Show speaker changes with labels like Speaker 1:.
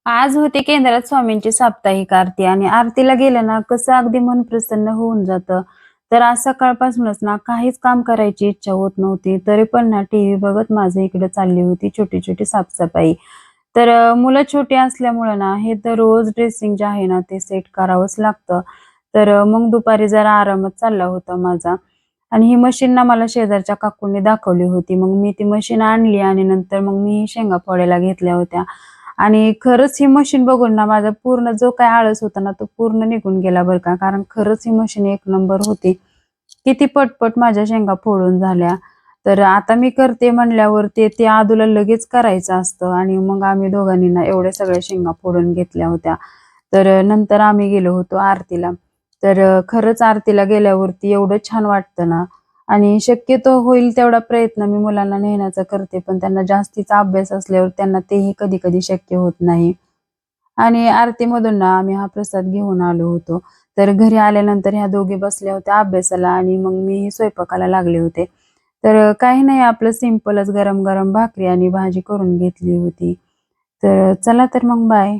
Speaker 1: आज होती केंद्रात स्वामींची साप्ताहिक आरती आणि आरतीला गेलं ना कसं अगदी मन प्रसन्न होऊन जातं. तर आज सकाळपासूनच ना काहीच काम करायची इच्छा होत नव्हती. तरी पण ना टीव्ही बघत माझं इकडे चालली होती छोटी-छोटी साफसफाई. तर मुलं छोटी असल्यामुळं ना हे तर रोज ड्रेसिंग जे आहे ना ते सेट करावंच लागतं. तर मग दुपारी जरा आरामच चालला होता माझा आणि ही मशीन ना मला शेजारच्या काकूंनी दाखवली होती. मग मी ती मशीन आणली आणि नंतर मग मी शेंगा फोडायला घेतल्या होत्या. आणि खरंच ही मशीन बघून ना माझा पूर्ण जो काही आळस होता ना, तो पूर्ण निघून गेला बरं का. कारण खरंच ही मशीन एक नंबर होती. किती पटपट माझ्या शेंगा फोडून झाल्या. तर आता मी करते म्हणल्यावर ते आदूला लगेच करायचं असतं आणि मग आम्ही दोघांनी ना एवढ्या सगळ्या शेंगा फोडून घेतल्या होत्या. तर नंतर आम्ही गेलो होतो आरतीला. तर खरंच आरतीला गेल्यावरती एवढं छान वाटतं ना आणि शक्यतो होईल तेवढा प्रयत्न मी मुलांना नेण्याचा करते, पण त्यांना जास्तीचा अभ्यास असल्यावर त्यांना तेही कधी-कधी शक्य होत नाही. आणि आरतीमधून ना आम्ही हा प्रसाद घेऊन आलो होतो. तर घरी आल्यानंतर ह्या दोघी बसल्या होत्या अभ्यासाला आणि मग मी स्वयंपाकाला लागले होते. तर काही नाही आपलं सिंपलच गरम-गरम भाकरी आणि भाजी करून घेतली होती. तर चला तर मग बाय.